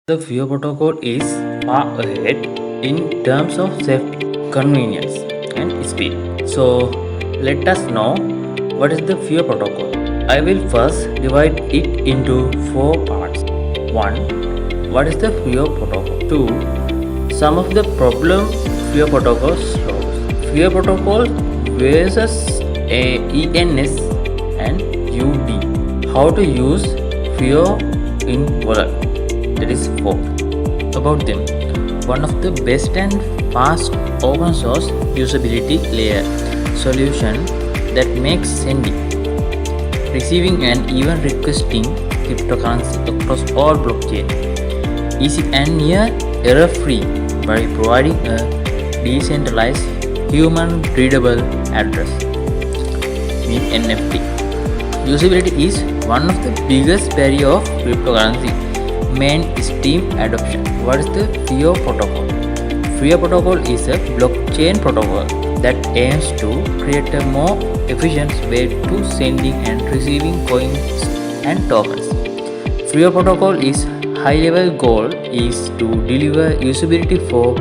The FIO protocol is far ahead in terms of safety, convenience, and speed. So, let us know what is the FIO protocol. I will first divide it into four parts. 1. What is the FIO protocol? 2. Some of the problem FIO protocol solves. FIO protocol versus ENS and UD. How to use FIO in wallet. That is 4. About them, one of the best and fast open source usability layer solution that makes sending, receiving and even requesting cryptocurrency across all blockchain easy and near error free by providing a decentralized human readable address with NFT. Usability is one of the biggest barrier of cryptocurrency. Main is team adoption. What is the FIO protocol? FIO protocol is a blockchain protocol that aims to create a more efficient way to sending and receiving coins and tokens. FIO protocol is high-level goal is to deliver usability for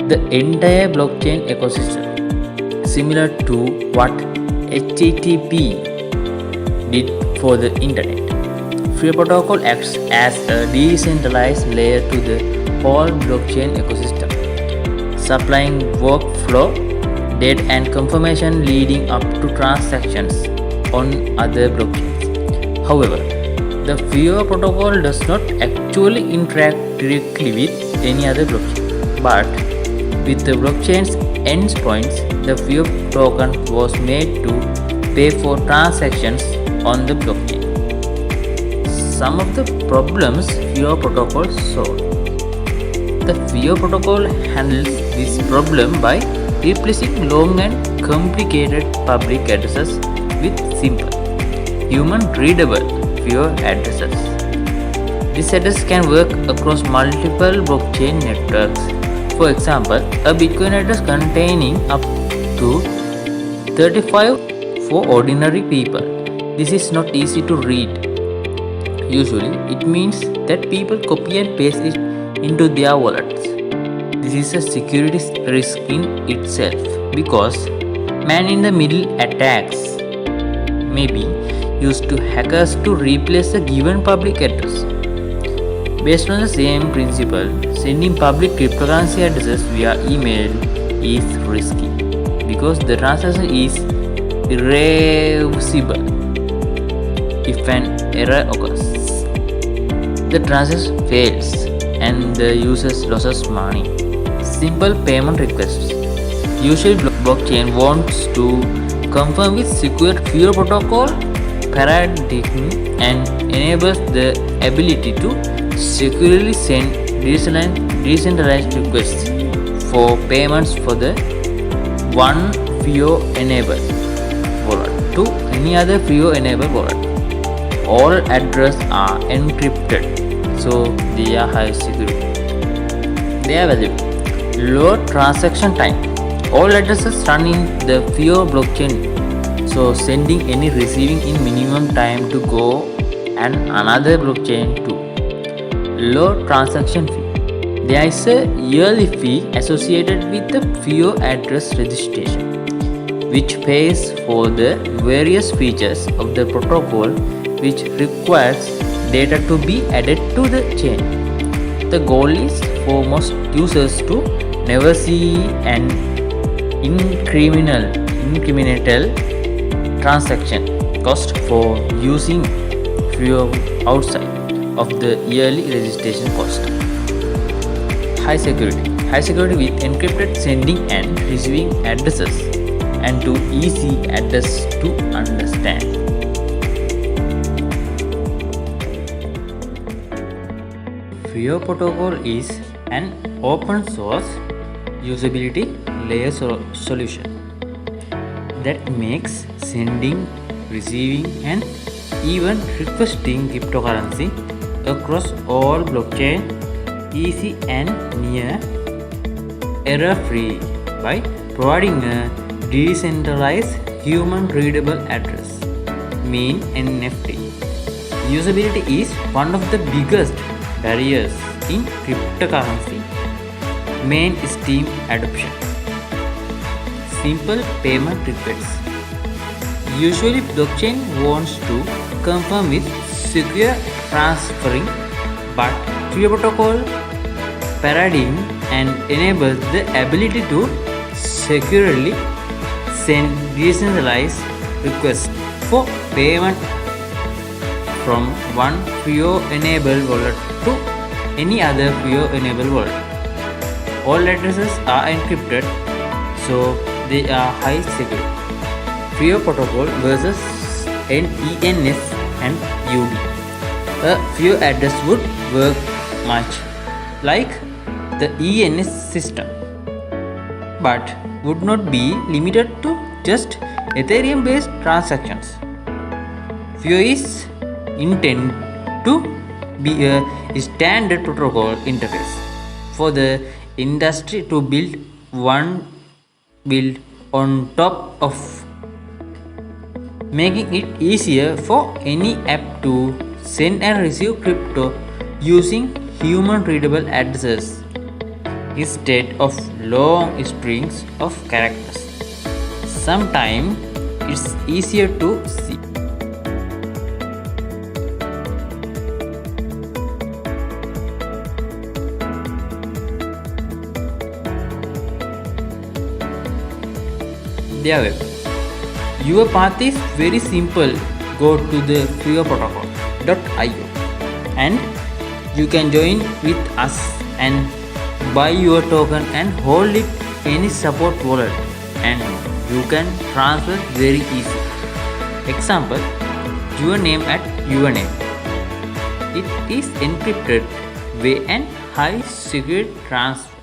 the entire blockchain ecosystem, similar to what HTTP did for the internet. FIO protocol acts as a decentralized layer to the whole blockchain ecosystem, supplying workflow, data and confirmation leading up to transactions on other blockchains. However, the FIO protocol does not actually interact directly with any other blockchain, but with the blockchain's endpoints, the FIO token was made to pay for transactions on the blockchain. Some of the problems FIO protocol solves. The FIO protocol handles this problem by replacing long and complicated public addresses with simple, human-readable FIO addresses. This address can work across multiple blockchain networks. For example, a Bitcoin address containing up to 35 for ordinary people. This is not easy to read. Usually, it means that people copy and paste it into their wallets. This is a security risk in itself because man-in-the-middle attacks may be used to hackers to replace a given public address. Based on the same principle, sending public cryptocurrency addresses via email is risky because the transaction is irreversible if an error occurs. The transaction fails and the user loses money. Simple payment requests. Usually blockchain wants to confirm with secure FIO protocol paradigm and enables the ability to securely send decentralized requests for payments for the one FIO enabled wallet to any other FIO enabled wallet. All addresses are encrypted, so they are high security. They are valuable. Low transaction time. All addresses run in the FIO blockchain, so sending any receiving in minimum time to go and another blockchain too. Low transaction fee. There is a yearly fee associated with the FIO address registration, which pays for the various features of the protocol which requires data to be added to the chain. The goal is for most users to never see an incremental transaction cost for using FIO outside of the yearly registration cost. High security. High security with encrypted sending and receiving addresses and too easy address to understand. FIO protocol is an open source usability layer solution that makes sending, receiving, and even requesting cryptocurrency across all blockchain easy and near error free by providing a decentralized human readable address, mean NFT. Usability is one of the biggest barriers in cryptocurrency mainstream adoption. Simple payment requests. Usually blockchain wants to confirm with secure transferring, but Trio protocol paradigm and enables the ability to securely send decentralized requests for payment from one Trio-enabled wallet to any other Trio-enabled wallet. All addresses are encrypted, so they are high secure. Trio protocol versus ENS and UD. A Trio address would work much like the ENS system, but would not be limited to just Ethereum based transactions. Trio is intended to be a standard protocol interface for the industry to build on top of, making it easier for any app to send and receive crypto using human readable addresses instead of long strings of characters. Sometimes it's easier to see. Their web. Your path is very simple. Go to the trioprotocol.io and you can join with us and buy your token and hold it any support wallet, and you can transfer very easy. Example, your name at your name. It is encrypted way and high security transfer.